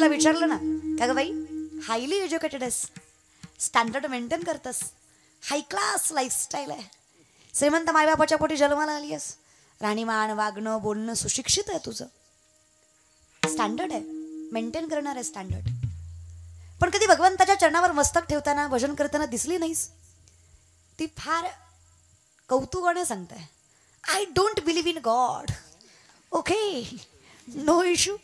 मुलीला विचारलं ना, का ग बाई हायली एज्युकेटेड आहेस, स्टँडर्ड मेंटेन करतस, हाय क्लास लाईफस्टाईल आहे, श्रीमंत मायबापाच्या पोटी जन्माला आली आहेस, राणीमान वागणं बोलणं सुशिक्षित आहे तुझं, स्टँडर्ड आहे, मेंटेन करणार आहे स्टँडर्ड. पण कधी भगवंताच्या चरणावर मस्तक ठेवताना भजन करताना दिसली नाहीस. ती फार कौतुकाने सांगताय, I don't believe in God. Okay, no issue.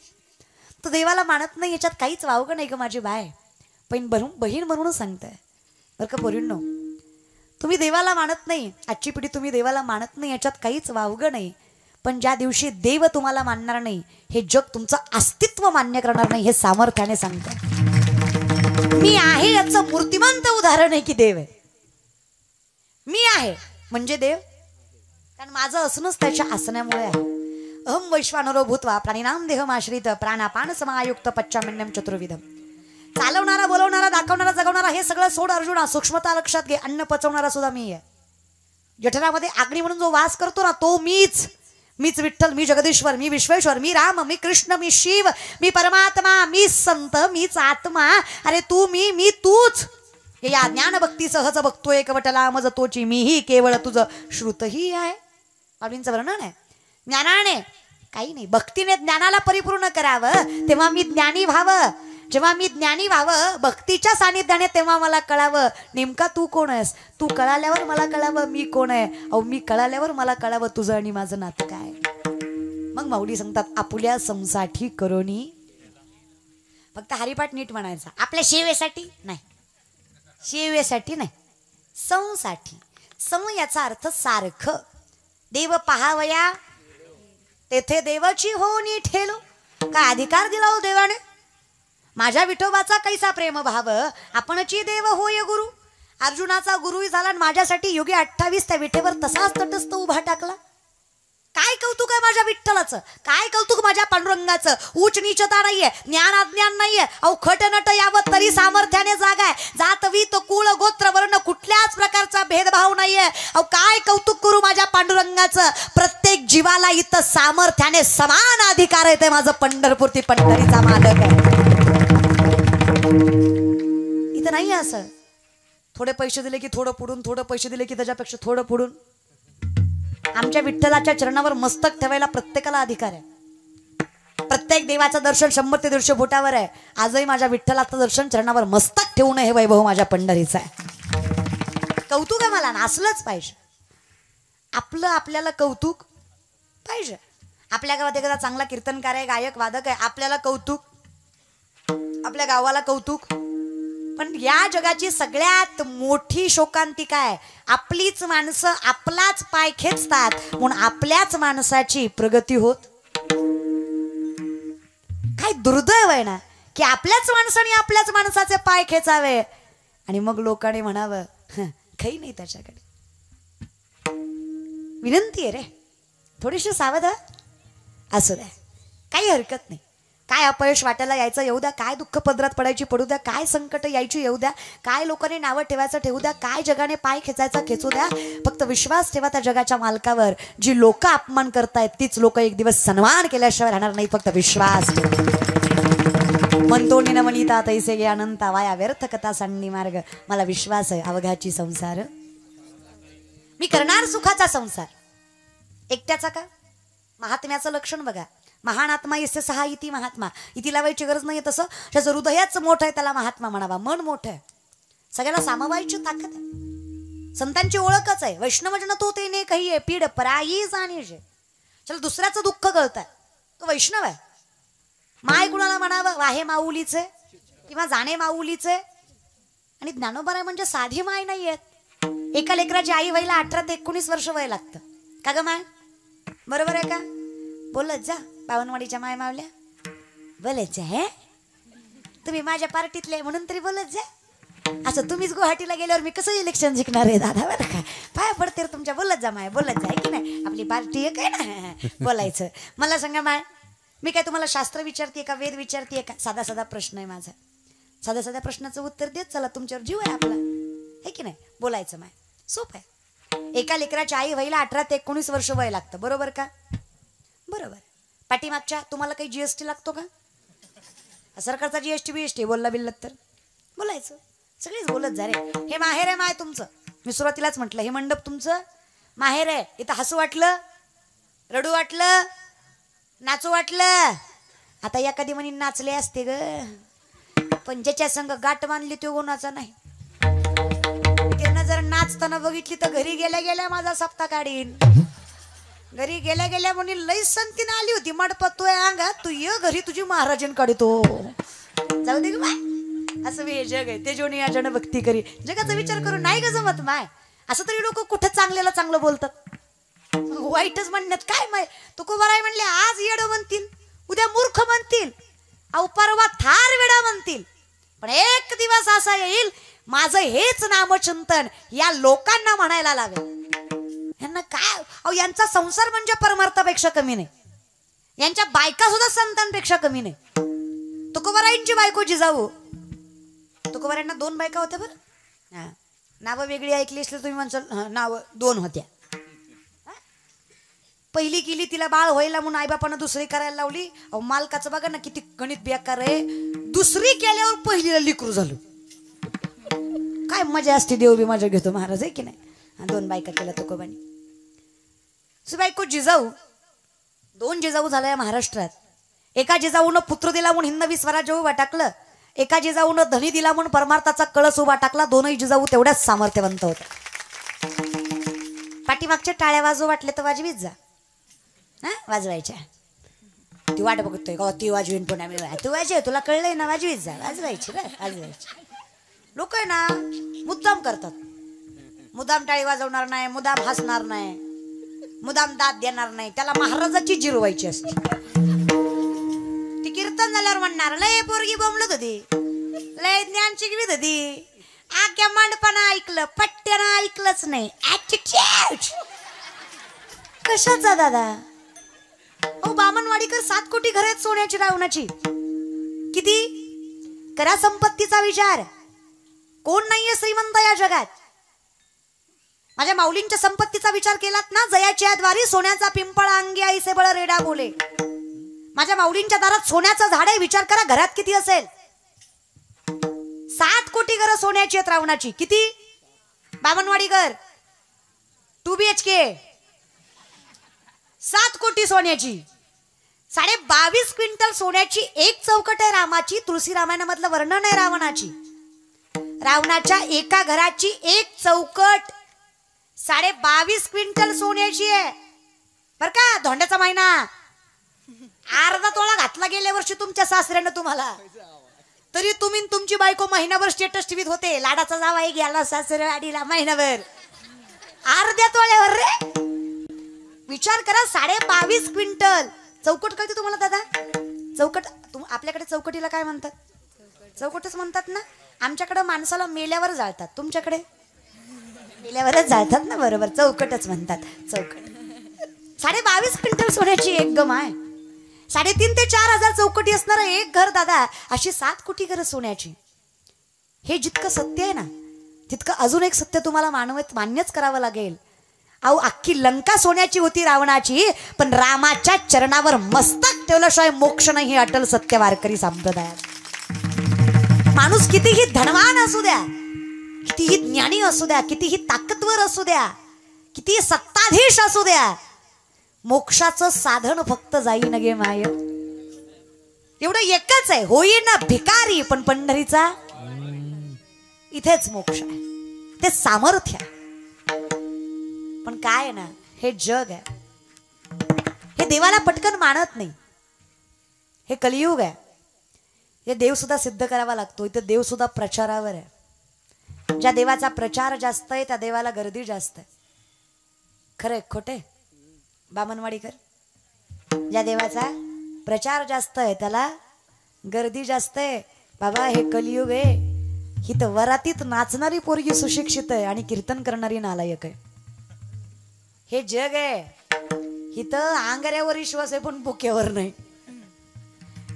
तो देवाला मानत नाही याच्यात काहीच वावगं नाही ग माझी बाय, पण बहीण म्हणूनच सांगताय बरं का पोरींनो. तुम्ही देवाला मानत नाही, आजची पिढी तुम्ही देवाला मानत नाही याच्यात काहीच वावगं नाही, पण ज्या दिवशी देव तुम्हाला मानणार नाही, हे जग तुमचं अस्तित्व मान्य करणार नाही, हे सामर्थ्याने सांगताय. मी आहे याचं मूर्तिमंत उदाहरण आहे की देव आहे. मी आहे म्हणजे देव, कारण माझं असणंच त्याच्या असण्यामुळे आहे. अहम वैश्वानरो भूत्वा प्राणिनाम देहमाश्रित प्राणापान समायुक्त पच्चामिन्यम चतुर्विधम. चालवणारा, बोलवणारा, दाखवणारा, जगवणारा हे सगळं सोड अर्जुना, सूक्ष्मता लक्षात घे. अन्न पचवणारा सुद्धा मी आहे. जठरामध्ये अग्नी म्हणून जो वास करतो ना, तो मीच. मीच विठ्ठल, मी जगदीश्वर, मी विश्वेश्वर, मी राम, मी कृष्ण, मी शिव, मी परमात्मा, मी संत, मीच आत्मा. अरे तू मी तूच. या ज्ञान भक्ती सहज बघतोय एकवटला मज तोची, मीही केवळ तुझं श्रुतही आहे. बाबींचं वर्णन आहे. ज्ञानाने काही नाही, भक्तीने ज्ञानाला परिपूर्ण करावं, तेव्हा मी ज्ञानी व्हावं. जेव्हा मी ज्ञानी व्हावं भक्तीच्या सानिध्याने, तेव्हा मला कळावं नेमका तू कोण आहेस. तू कळाल्यावर मला कळावं मी कोण आहे. अहो मी कळाल्यावर मला कळावं तुझं आणि माझं नातं काय. मग माऊली सांगतात, आपुल्या संसाठी करोनी. फक्त हरिपाठ नीट म्हणायचा, आपल्या शेवेसाठी नाही, शेवेसाठी नाही, संसाठी. सं याचा अर्थ सारखं. देव पहावया तेथे देवाची होनी ठेलो. काय अधिकार दिला हो देवाने. माझ्या विठोबाचा कैसा प्रेम भाव, आपणची देव होय गुरु. अर्जुनाचा गुरुही झाला आणि माझ्यासाठी योगी 28 त्या विठेवर तसाच तटस्थ उभा टाकला. काय कौतुक आहे माझ्या विठ्ठलाचं, काय कौतुक माझ्या पांडुरंगाचं. उच्च नीचता नाहीये, ज्ञान अज्ञान नाहीये. अहो खट नट यावं तरी सामर्थ्याने जागा आहे. जात वीत कुळ गोत्र वर्ण कुठल्याच प्रकारचा भेदभाव नाहीये. अहो काय कौतुक करू माझ्या पांडुरंगाचं. प्रत्येक जीवाला इथं सामर्थ्याने समान अधिकार आहे. ते माझं पंढरपूर ती पंढरीचा मालक आहे. इथं नाही असं थोडे पैसे दिले की थोडं पुढून, थोडं पैसे दिले की त्याच्यापेक्षा थोडं पुढून. आमच्या विठ्ठलाच्या चरणावर मस्तक ठेवायला प्रत्येकाला अधिकार आहे. प्रत्येक देवाचं दर्शन 100 ते 150 फुटावर आहे. आजही माझ्या विठ्ठलाचं दर्शन चरणावर मस्तक ठेवणं हे वैभव माझ्या पंढरीचं आहे. कौतुक आहे मला, नाचलंच पाहिजे. आपलं आपल्याला कौतुक पाहिजे. आपल्या गावात एखादा चांगला कीर्तनकार आहे, गायक वादक आहे, आपल्याला कौतुक, आपल्या गावाला कौतुक. पण या जगाची सगळ्यात मोठी शोकांतिका आहे, आपलीच माणसं आपलाच पाय खेचतात म्हणून आपल्याच माणसाची प्रगती होत. काय दुर्दैव आहे ना की आपल्याच माणसाने आपल्याच माणसाचे पाय खेचावे आणि मग लोकांनी म्हणावं काही नाही त्याच्याकडे. विनंती आहे रे, थोडीशी सावध असू द्या, काही हरकत नाही. काय अपयश वाटायला यायचं येऊ द्या, काय दुःख पदरात पडायची पडू द्या, काय संकट यायची येऊ द्या, काय लोकांनी नावं ठेवायचं ठेवू द्या, काय जगाने पाय खेचायचा खेचू द्या. फक्त विश्वास ठेवा त्या जगाच्या मालकावर. जी लोक अपमान करतायत तीच लोक एक दिवस सन्मान केल्याशिवाय राहणार नाही. फक्त विश्वास म्हणतो न म्हणिता तैसे गे अनंता वाया व्यर्थ कथा सांडणी मार्ग. मला विश्वास आहे अवघाची संसार मी करणार सुखाचा संसार. एकट्याचा का. महात्म्याचं लक्षण बघा. महान आत्मा यस्य सहा इति महात्मा. इति लावायची गरज नाही. तसं त्याचं हृदयच मोठं आहे त्याला महात्मा म्हणावा. मन मोठं आहे, सगळ्याला सामावायची ताकद आहे. संतांची ओळखच आहे. वैष्णवजन तो तेने काही आहे पीड पराई जाणीजे. चल दुसऱ्याचं दुःख कळतंय तो वैष्णव आहे. माय कुणाला म्हणावं वाहे माऊलीचे किंवा जाणे माऊलीचे. आणि ज्ञानोबा म्हणजे साधी माय नाही आहेत. एका लेकराची आई व्हायला 18 ते 19 वर्ष वय लागतं का ग माय. बरोबर आहे का. बोलत जा बावनवाडीच्या माय मावल्या बोलत जा. हे तुम्ही माझ्या पार्टीतले म्हणून तरी बोलत जा. असं तुम्हीच गुवाहाटीला गेल्यावर मी कसं इलेक्शन जिंकणार आहे दादा. बरं का पाया पडते तुमच्या. बोलत जा माय बोलत जा की नाही. आपली पार्टी आहे काय ना बोलायचं. मला सांगा माय, मी काय तुम्हाला शास्त्र विचारते का वेद विचारते का. साधा साधा प्रश्न आहे माझा. साध्या साध्या प्रश्नाचं उत्तर देत चला. तुमच्यावर जीव आहे आपला आहे की नाही. बोलायचं माय सोप आहे. एका लेकराच्या आई व्हायला 18 ते 19 वर्ष वय लागतं. बरोबर का. बरोबर. पाठीमागच्या तुम्हाला काही जीएसटी लागतो का. सरकारचा जीएसटी बीएसटी बोलला बिल्लत तर बोलायचं, सगळीच बोलत जा रे. हे माहेर आहे माय तुमचं. मी सुरुवातीलाच म्हटलं हे मंडप तुमचं माहेर आहे. इथं हसू वाटलं, रडू वाटलं, नाचू वाटलं. आता या कधी म्हणे नाचले असते ग, पण ज्याच्या संग गाठ बांधली तो गुणाचा नाही. त्यानं जर नाचताना बघितली तर घरी गेल्या गेल्या माझा सप्ताह काढीन. घरी गेल्या गेल्या म्हणे लई संतीनं आली होती मंडपात तू अंगा, तू ये घरी तुझी महाराजन काढतो. जाऊ दे ग बाय, असं हे जग आहे. ते जोनी या जण भक्ती करी, जगाचा विचार करून नाही ग जमत माय. असं तरी लोक कुठं चांगल्याला चांगलं बोलतात, वाईटच म्हणण्यात काय माय. तुकोबाराय म्हणले आज येड म्हणतील, उद्या मूर्ख म्हणतील, अहो परवा थार वेडा म्हणतील, पण एक दिवस असा येईल माझं हेच नामचिंतन या लोकांना म्हणायला लावेल. यांना काय अहो, यांचा संसार म्हणजे परमार्थापेक्षा कमी नाही, यांच्या बायका सुद्धा संतांपेक्षा कमी नाही. तुकोबारायांची बायको जिजाऊ, तुकोबारायांना 2 बायका होत्या बरं. नावं वेगळी ऐकली असली तुम्ही म्हणसाल, नावं 2 होत्या. पहिली केली तिला बाळ व्हायला म्हणून आईबापानं दुसरी करायला लावली. अहो मालकाचं बघा ना किती गणित बेकार आहे. दुसरी केल्यावर पहिलीला लिकरू झालं. काय मजा असते, देव बी मजा घेतो महाराज आहे की नाही. 2 बायका केल्या तुकोबानी. बायको जिजाऊ, 2 जिजाऊ झाल्या या महाराष्ट्रात. एका जिजाऊनं पुत्र दिला म्हणून हिंदवी स्वराज्य उभा टाकलं, एका जिजाऊनं धनी दिला म्हणून परमार्थाचा कळस उभा टाकला. 2ही जिजाऊ तेवढ्याच सामर्थ्यवंत होत्या. पाठीमागच्या टाळ्या वाजू वाटले तर वाजवीच जा, वाजवायच्या. ती वाट बघतोय का ती वाजवीन पुन्हा मी, तू वाजव, तुला कळलंय ना, वाजवीच जा, वाजवायची रे वाजवायची. लोक आहे ना मुद्दाम करतात, मुद्दाम टाळी वाजवणार नाही, मुद्दाम हसणार नाही, मुद्दाम दाद देणार नाही. त्याला महाराजाची जिरवायची असते. ती कीर्तन झाल्यावर म्हणणार लय पोरगी बोंबलत होती, लय ज्ञान शिकवीत होती, आख्या मांडपानं ऐकलं, पट्ट्यानं ऐकलंच नाही. कशाचा दादा? ओ बामणवाडीकर 7 कोटी घर आहेत सोन्याची रावणाची. किती करा संपत्तीचा विचार, कोण नाहीये श्रीमंत या जगात. माझ्या माऊलींच्या संपत्तीचा विचार केलात ना, जयाच्या द्वारी सोन्याचा पिंपळा अंगी आईसे बळ रेडा बोले. माझ्या माऊलींच्या दारात सोन्याचं झाड आहे, विचार करा घरात किती असेल. 7 कोटी घरं सोन्याची आहेत रावणाची. किती बामणवाडीकर 2 BHK 7 कोटी सोन्याची. 22.5 क्विंटल सोन्याची एक चौकट आहे रामाची. तुळशी रामायणामधलं वर्णन आहे रावणाची. रावणाच्या एका घराची एक चौकट 22.5 क्विंटल सोन्याची आहे बर का. धोंड्याचा महिना अर्धा तोळा घातला गेल्या वर्षी तुमच्या सासऱ्यानं तुम्हाला, तरी तुम्ही तुमची बायको महिनाभर स्टेटस टीव्हीत होते. लाडाचा जावाई गेला सासरवाडीला महिनाभर अर्ध्या तोळ्यावर रे. विचार करा 22.5 क्विंटल चौकट. कळते तुम्हाला दादा चौकट? आपल्याकडे चौकटीला काय म्हणतात? चौकटच म्हणतात ना. आमच्याकडे माणसाला मेल्यावर जाळतात, तुमच्याकडे मेल्यावरच जाळतात ना. बरोबर, चौकटच म्हणतात. चौकट 22.5 क्विंटल सोन्याची एक गम आहे. 3.5 ते 4 हजार चौकटी असणार एक घर दादा. अशी 7 कोटी घर सोन्याची. हे जितकं सत्य आहे ना, तितकं अजून एक सत्य तुम्हाला मान्यच करावं लागेल. अहो अख्खी लंका सोन्याची होती रावणाची, पण रामाच्या चरणावर मस्तक ठेवल्याशिवाय मोक्ष नाही. हे अटल सत्य वारकरी संप्रदायात. माणूस कितीही धनवान असू द्या, कितीही ज्ञानी असू द्या, कितीही ताकदवर असू द्या, कितीही सत्ताधीश असू द्या, मोक्षाचं साधन फक्त जाईन गे माय. एवढं एकच आहे, होईन भिकारी पण पंढरीचा इथेच मोक्ष आहे. ते सामर्थ्य आहे. पण काय आहे ना, हे जग आहे, हे देवाला पटकन मानत नाही. हे कलियुग आहे. हे देव सुद्धा सिद्ध करावा लागतो. इथं देव सुद्धा प्रचारावर आहे. ज्या देवाचा प्रचार जास्त आहे त्या देवाला गर्दी जास्त आहे. खरे खोटे बामणवाडीकर? ज्या देवाचा प्रचार जास्त आहे त्याला गर्दी जास्त आहे. बाबा हे कलियुग आहे. हिथं वरातीत नाचणारी पोरगी सुशिक्षित आहे आणि कीर्तन करणारी नालायक आहे. हे जग आहे. इथं आंगऱ्यावर विश्वास आहे पण बुक्यावर नाही.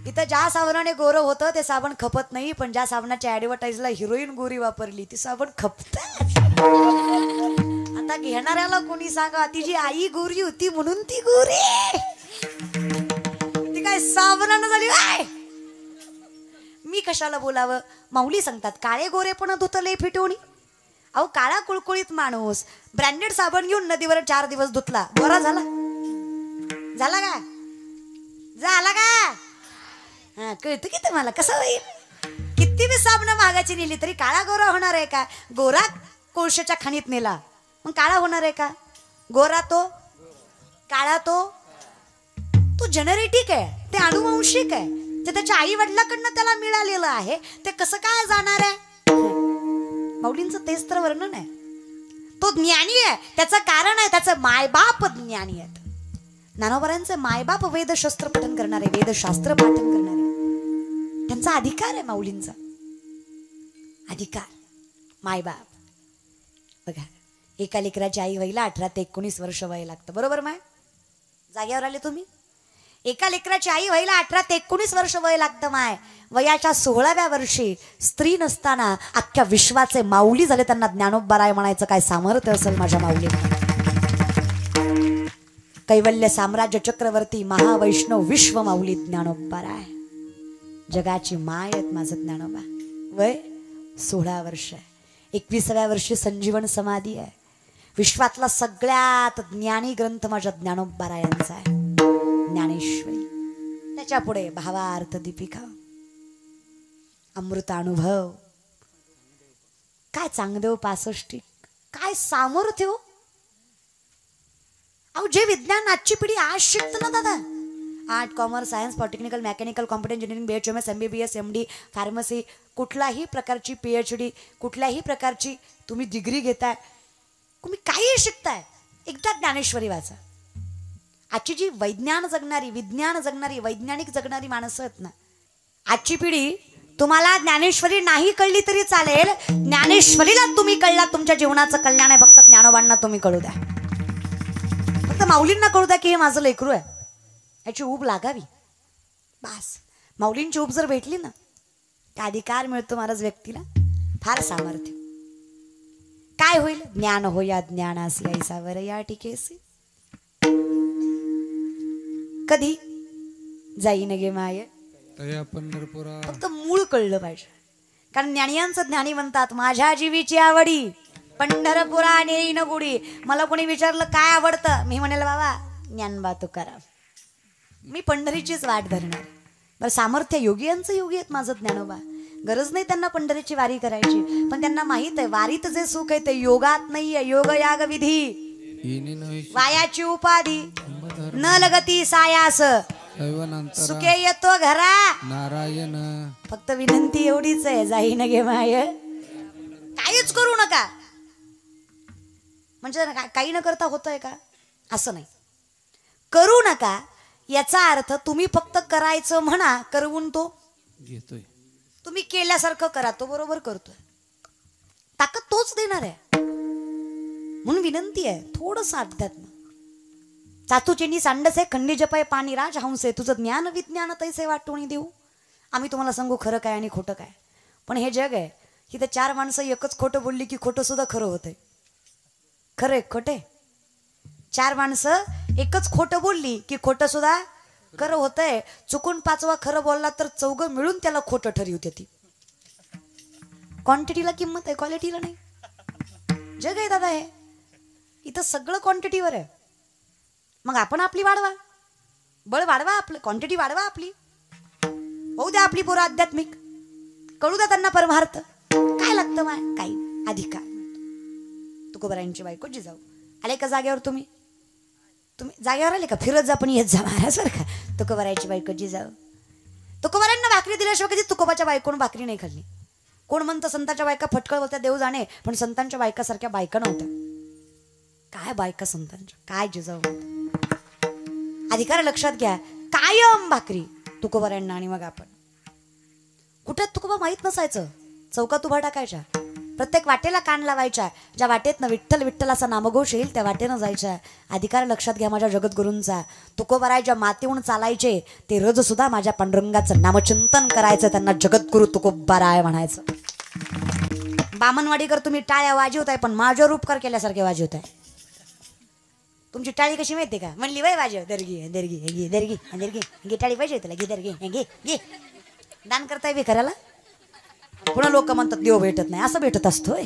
इथं ज्या साबणाने गोरं होतं ते साबण खपत नाही, पण ज्या साबणाच्या ऍडव्हर्टाईजला हिरोईन गोरी वापरली ती साबण खपत. आता घेणाऱ्याला कोणी सांगा तिची आई गोरी होती म्हणून ती गोरी, ती काय साबणानं झाली काय? मी कशाला बोलावं. माऊली सांगतात काळे गोरेपण धुतले फिटवणी. अहो काळा कुळकुळीत माणूस ब्रँडेड साबण घेऊन नदीवर 4 दिवस धुतला, गोरा झाला झाला का झाला का? हा कळतं की तुम्हाला कसं होईल. किती बी साबण महागाची नेली तरी काळा गोरा होणार आहे का? गोरा कोळशाच्या खाणीत नेला मग काळा होणार आहे का? गोरा तो काळा तो जेनेटिक आहे, ते अनुवंशिक आहे, ते त्याच्या आई वडिलांकडनं त्याला मिळालेलं आहे. ते कसं काय जाणार आहे? माऊलींचं तेच तर वर्णन आहे. तो ज्ञानी आहे, त्याचं कारण आहे त्याचं मायबाप ज्ञानी आहेत. ज्ञानोबरांचे मायबाप वेदशास्त्र पठन करणारे, वेदशास्त्र पाठन करणारे, त्यांचा अधिकार आहे. माऊलींचा अधिकार मायबाप. बघा एका लेकराची आई व्हायला 18 ते 19 वर्ष वय लागतं, बरोबर माय? जाग्यावर आले तुम्ही? एका लेकराची आई व्हायला 18 ते 19 वर्ष वय लागतं माय. वयाच्या 16व्या वर्षी स्त्री नसताना अख्ख्या विश्वाचे माऊली झाले. त्यांना ज्ञानोबराय म्हणायचं काय सामर्थ्य असेल माझ्या माऊलीला. कैवल्य साम्राज्य चक्रवर्ती महावैष्णव विश्व माऊली ज्ञानोबराय. जगाची माय आहेत माझं ज्ञानोबा. वय 16 वर्ष. 21व्या वर्षी संजीवन समाधी आहे. विश्वातला सगळ्यात ज्ञानी ग्रंथ माझ्या ज्ञानोबरायांचा आहे, ज्ञानेश्वरी. त्याच्या पुढे भावार्थ दीपिका, अमृतानुभव. काय चांगदेव 65, काय सामर्थ्य हो. अहो जे विज्ञान आजची पिढी आज शिकत ना दादा, art commerce science polytechnical mechanical computer engineering BHMS MBBS MD pharmacy, कुठलाही प्रकारची PhD, कुठल्याही प्रकारची तुम्ही डिग्री घेताय, तुम्ही काही शिकताय, एकदा ज्ञानेश्वरी वाचा. आजची जी विज्ञान जगणारी वैज्ञानिक जगणारी माणसं आहेत ना, आजची पिढी तुम्हाला ज्ञानेश्वरी नाही कळली तरी चालेल, ज्ञानेश्वरीला तुम्ही कळला तुमच्या जीवनाचं कल्याण आहे. फक्त ज्ञानोबांना तुम्ही कळू द्या, फक्त माऊलींना कळू द्या की हे माझं लेकरू आहे, याची ऊब लागावी बस. माऊलींची ऊब जर भेटली ना त्या अधिकार मिळतो महाराज व्यक्तीला, फार सामर्थ्य. काय होईल? ज्ञान होया ज्ञानासी ऐसावर या टिकेसी. कधी जाईन गे माय पंढरपुरा. फक्त मूळ कळलं पाहिजे. कारण ज्ञानियांचं ज्ञानी म्हणतात माझ्या जीवीची आवडी पंढरपुरा नेईन गुडी. मला कोणी विचारलं काय आवडतं, मी म्हणेल बाबा ज्ञानबा तुकाराम, मी पंढरीचीच वाट धरणार. बरं सामर्थ्य योगियांचं योगी आहेत माझं ज्ञानोबा. गरज नाही त्यांना पंढरीची वारी करायची, पण त्यांना माहित आहे वारीत जे सुख आहे ते योगात नाहीये. योग याग विधी वायाची उपाधी न लगती सायास सुखे येतो घरा नारायण. फक्त विनंती एवढीच आहे, जाईन गे माय काहीच करू नका. म्हणजे काही न करता होतंय का? असं नाही. करू नका याचा अर्थ तुम्ही फक्त करायचं म्हणा, करवून तो घेतोय. तुम्ही केल्यासारखं करा, तो बरोबर करतोय. ताकद तोच देणार आहे. म्हणून विनंती आहे थोडंसं अध्यात्म. चातुचेनी सांडसे खंडी जपाय पाणी राज हंसे, तुझं ज्ञान विज्ञान तैसे वाटून देऊ. आम्ही तुम्हाला सांगू खरं काय आणि खोटं काय. पण हे जग आहे, इथे 4 माणसं एकच खोटं बोलली की खोटं सुद्धा खरं होतंय. खरे खोटे 4 माणसं एकच खोटं बोलली की खोटं सुद्धा खरं होतंय. चुकून 5वा खरं बोलला तर 4 मिळून त्याला खोटं ठरवते. ती क्वांटिटीला किंमत आहे, क्वालिटीला नाही. जग आहे दादा हे. इथं सगळं क्वांटिटीवर आहे. मग आपण आपली वाढवा, बळ वाढवा, आपलं क्वांटिटी वाढवा आपली. होऊ द्या आपली पोरं आध्यात्मिक, कळू द्या त्यांना परमार्थ. काय लागतं माय? काही अधिकार. तुकोबारायांची बायको जिजाऊ आले का जागेवर? तुम्ही जागेवर आले का? फिरत जा पण येत जा महाराज बरं का. तुकोबारायांची बायको जिजाऊ. तुकोबारांना भाकरी दिल्याशिवाय कधी तुकोबाच्या बायकोनं भाकरी नाही खाल्ली. कोण म्हणतं संतांच्या बायका फटकळ होत्या, देव जाणे, पण संतांच्या बायकासारख्या बायका नव्हत्या. काय बायका संतांच्या, काय जिजाऊ. अधिकार लक्षात घ्या. कायम भाकरी तुकोबारांना. आणि मग आपण कुठे तुकोबा माहीत नसायचं, चौकात उभा टाकायच्या, प्रत्येक वाटेला कान लावायच्या. ज्या वाटेतनं विठ्ठल विठ्ठल असा नामघोष येईल त्या वाटेनं जायच्या. अधिकार लक्षात घ्या माझ्या जगद्गुरूंचा. तुकोबाराय ज्या मातीहून चालायचे ते रज सुद्धा माझ्या पांडुरंगाचं नामचिंतन करायचं. त्यांना जगद्गुरु तुकोबाराय म्हणायचं. बामणवाडीकर तुम्ही टाळ्या वाजवताय पण माझ्यावर उपकार केल्यासारखे वाजवताय. तुमची टाळी कशी माहिती का? म्हणली वय वाजव दर्गी दर्गी दर्गी दर्गी दर्गी टाळी पाहिजे तुला, घे दर्गी घे घे. दान करताय भिकाऱ्याला. पुन्हा लोक म्हणतात देव भेटत नाही. असं भेटत असतोय.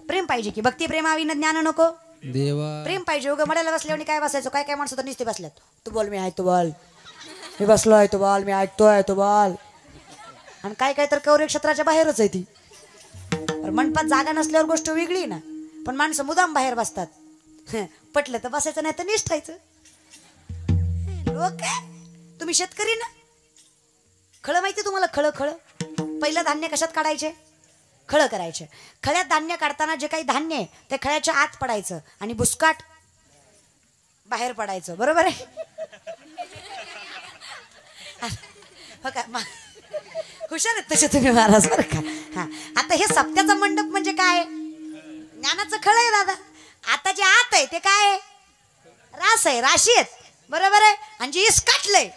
प्रेम पाहिजे की भक्ती प्रेमाविन ज्ञान नको. देवा प्रेम पाहिजे. उगा मड्याला बसल्यावर काय बसायचं. काय काय माणसं तर नुसते बसल्यात. तू बोल मी ऐकतो बोल. मी बसलोय तू बोल. मी ऐकतोय तू बोल. आणि काय काय तर कौरे क्षेत्राच्या बाहेरच आहे ती. मंडपात जागा नसल्यावर गोष्ट वेगळी ना. पण माणसं मुदाम बाहेर बसतात. पटलं तर बसायचं नाही तर निष्ठायचं. लोक तुम्ही शेतकरी ना. खळं माहिती तुम्हाला. खळं खळं पहिलं धान्य कशात काढायचे. खळं करायचे. खळ्यात धान्य काढताना जे काही धान्य आहे ते खळ्याच्या आत पडायचं आणि बुसकाट बाहेर पडायचं. बरोबर आहे. हुशार आहेत तसे तुम्ही महाराज बरं का. हा आता हे सप्त्याचा मंडप म्हणजे काय. ज्ञानाचं खळ आहे दादा. आता जे आत आहे ते काय आहे. रास आहे. राशी आहेत. बरोबर आहे. आणि जे इसकाटलंय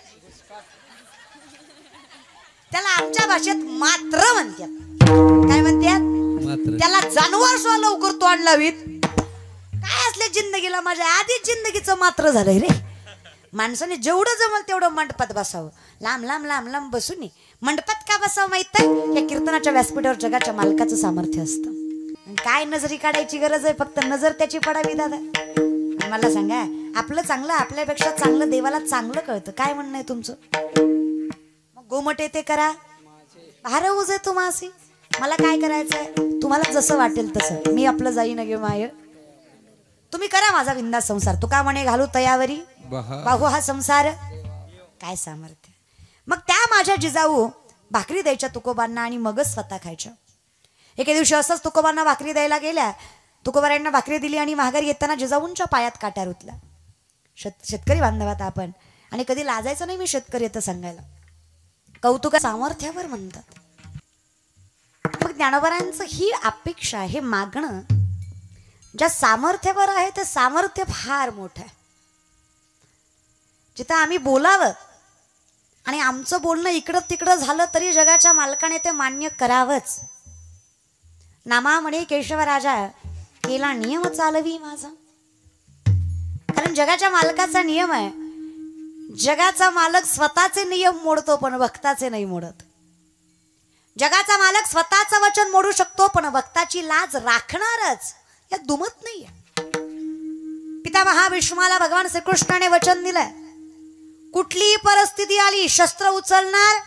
त्याला आमच्या भाषेत मात्र म्हणतात. काय म्हणतात. त्याला जानवर सुद्धा लवकर तोंड लावीत. काय असले जिंदगीला माझ्या आधीच जिंदगीचं मात्र झालंय रे. माणसाने जेवढं जमल तेवढं मंडपात बसावं. लांब लांब लांब लांब बसून मंडपात का बसावं माहित आहे. या कीर्तनाच्या व्यासपीठावर जगाच्या मालकाचं सामर्थ्य असतं. काय नजरी काढायची गरज आहे. फक्त नजर त्याची पडावी दादा. मला सांगा आपलं चांगलं आपल्यापेक्षा चांगलं देवाला चांगलं कळतं. काय म्हणणं आहे तुमचं. मग गोमटे ते करा. भारवूज आहे तुम्हासी. मला काय करायचंय. तुम्हाला जसं वाटेल तसं. मी आपलं जाईन गे माय. तुम्ही करा माझा बिंदास संसार. तुका म्हणे घालू तयावरी बाहू हा संसार. काय सामर्थ्य. मग त्या माझ्या जिजाऊ भाकरी द्यायच्या तुकोबांना आणि मगच स्वतः खायच्या. एके दिवशी असंच तुकोबांना भाकरी द्यायला गेल्या. तुकोबारांना भाकरी दिली आणि माघारी येताना जिजाऊंच्या पायात काट्या रुतला. शेतकरी बांधवात आपण. आणि कधी लाजायचं नाही मी शेतकरी येतं सांगायला. कौतुक सामर्थ्यावर म्हणतात. मग ज्ञानोबारांचं ही अपेक्षा हे मागणं ज्या सामर्थ्यावर आहे ते सामर्थ्य फार मोठं आहे. जिथं आम्ही बोलावं आणि आमचं बोलणं इकडं तिकडं झालं तरी जगाच्या मालकाने ते मान्य करावंच. नामा म्हणे केशव राजा केला नियम चालवी माझा. कारण जगाच्या मालकाचा नियम आहे. जगाचा मालक स्वतःचे नियम मोडतो पण भक्ताचे नाही मोडत. जगाचा मालक स्वतःचं वचन मोडू शकतो पण भक्ताची लाज राखणारच. यात दुमत नाहीये. पिता महाविष्णूला भगवान श्रीकृष्णाने वचन दिलंय. कुठलीही परिस्थिती आली शस्त्र उचलणार.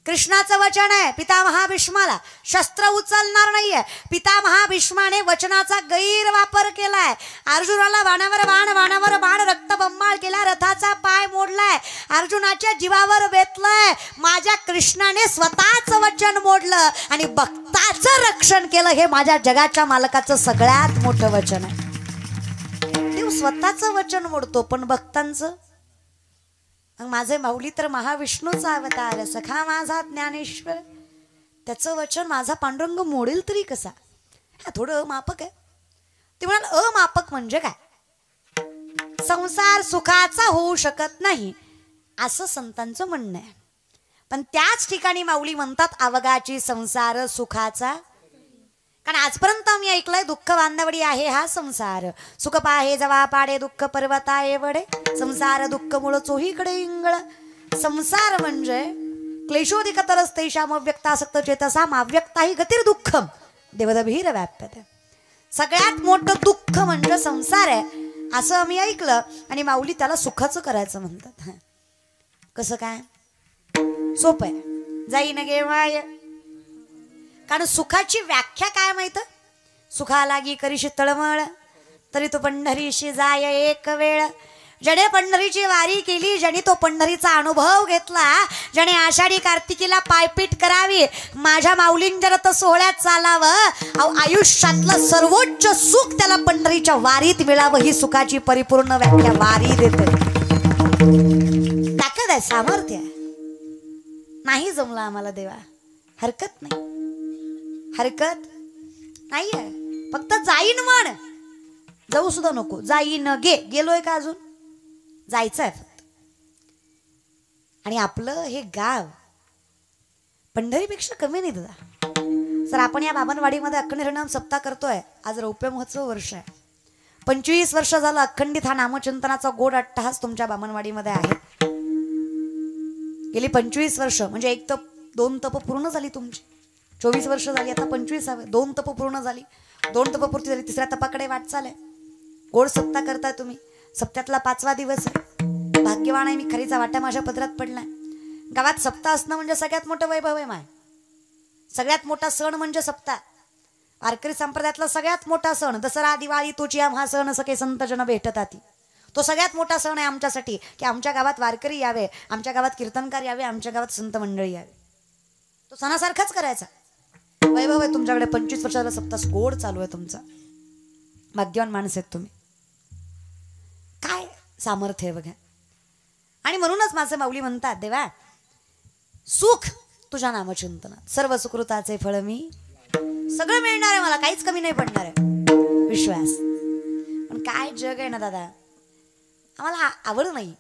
कृष्णाचं वचन आहे पिता महाभीष्माला शस्त्र उचलणार नाहीये. पिता महाभीष्माने वचनाचा गैरवापर केलाय. अर्जुनाला बाणावर बाण बाणावर बाण रक्त बंबाळ केला. रथाचा पाय मोडलाय. अर्जुनाच्या जीवावर बेतलंय. माझ्या कृष्णाने स्वतःच वचन मोडलं आणि भक्ताचं रक्षण केलं. हे माझ्या जगाच्या मालकाचं सगळ्यात मोठं वचन आहे. देव स्वतःचं वचन मोडतो पण भक्तांचं. माझे माऊली तर महाविष्णूचा अवतार सखा माझा ज्ञानेश्वर. त्याचं वचन माझा पांडुरंग मोडेल तरी कसा. हा थोडं अमापक आहे. ते म्हणाल अमापक म्हणजे काय. संसार सुखाचा होऊ शकत नाही असं संतांचं म्हणणं आहे. पण त्याच ठिकाणी माऊली म्हणतात अवघाची संसार सुखाचा. कारण आजपर्यंत आम्ही ऐकलंय दुःख बांधवडी आहे हा संसार. सुख पाहे जवा पाडे दुःख पर्वता एवढे. संसार दुःख मुळ चोहीकडे इंगळ. संसार म्हणजे क्लेशोधिकतरस्तेषाम अव्यक्तासक्त चेतसाम अव्यक्ता ही गतिर् दुःखम देवदभीर व्याप्यते. सगळ्यात मोठं दुःख म्हणजे संसार आहे असं आम्ही ऐकलं. आणि माऊली त्याला सुखाचं करायचं म्हणतात. कसं काय. सोपं आहे. जाईन गे माय. कारण सुखाची व्याख्या काय माहित. सुखा लागी करीशी तळमळ तरी तो पंढरीशी जाय एक वेळ. ज्याने पंढरीची वारी केली ज्याने तो पंढरीचा अनुभव घेतला. ज्याने आषाढी कार्तिकीला पायपीट करावी. माझ्या माऊलींच्या रथ सोहळ्यात चालावं. आयुष्यातलं सर्वोच्च सुख त्याला पंढरीच्या वारीत मिळावं. ही सुखाची परिपूर्ण व्याख्या वारी देते. ताकद आहे सामर्थ्य आहे. नाही जमलं आम्हाला देवा हरकत नाही. हरकत नाहीये. फक्त जाईन म्हण. जाऊ सुद्धा नको. जाईन गे. गेलोय का अजून. जायचं आहे फक्त. आणि आपलं हे गाव पंढरीपेक्षा कमी नाही दादा. सर आपण या बाबनवाडीमध्ये अखंड हरिनाम सप्ताह करतोय. आज रौप्य महोत्सव वर्ष आहे. 25 वर्ष झालं अखंडित हा नामचिंतनाचा गोड अट्टहास तुमच्या बामणवाडीमध्ये आहे. गेली 25 वर्ष म्हणजे एक तर 2 तप पूर्ण झाली तुमची. 24 वर्ष झाली, आता 25वे. 2 तप पूर्ण झाली, 2 तप पूर्ती झाली. 3ऱ्या तपाकडे वाटचाल आहे. गोड सप्ताह करताय तुम्ही. सप्त्यातला 5वा दिवस आहे. भाग्यवान आहे मी, खरीचा वाटा माझ्या पदरात पडलाय. गावात सप्ताह असणं म्हणजे सगळ्यात मोठं वैभव आहे माय. सगळ्यात मोठा सण म्हणजे सप्ताह. वारकरी संप्रदायातला सगळ्यात मोठा सण दसरा, दिवाळी, तोची हा सण सगळे संतजन भेटतात. तो सगळ्यात मोठा सण आहे आमच्यासाठी, की आमच्या गावात वारकरी यावे, आमच्या गावात कीर्तनकार यावे, आमच्या गावात संत मंडळी यावे. तो सणासारखाच करायचा. वैभव आहे तुमच्याकडे. 25 वर्षाला सप्ताह गोड चालू आहे तुमचा. भाग्यवान माणस आहेत तुम्ही. काय सामर्थ्य आहे बघा. आणि म्हणूनच माझे माऊली म्हणतात, देवा सुख तुझ्या नामचिंतनात, सर्व सुकृताचे फळ मी, सगळं मिळणार आहे मला, काहीच कमी नाही पडणार आहे. विश्वास. पण काय जग आहे ना दादा, आम्हाला आवड नाही.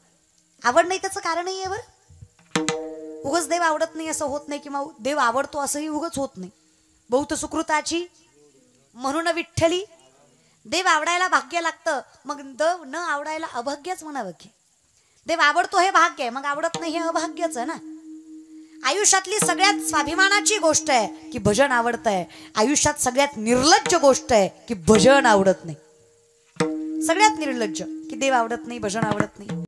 आवड नाही त्याचं कारणही आहे बरं. उगच देव आवडत नाही असं होत नाही, किंवा देव आवडतो असंही उगच होत नाही. बहुत सुकृताची म्हणून विठ्ठली. देव आवडायला भाग्य लागतं, मग देव न आवडायला अभाग्यच म्हणावं की. देव आवडतो हे भाग्य आहे, मग आवडत नाही हे अभाग्यच आहे ना. आयुष्यातली सगळ्यात स्वाभिमानाची गोष्ट आहे की भजन आवडतंय. आयुष्यात सगळ्यात निर्लज्ज गोष्ट आहे की भजन आवडत नाही. सगळ्यात निर्लज्ज की देव आवडत नाही, भजन आवडत नाही.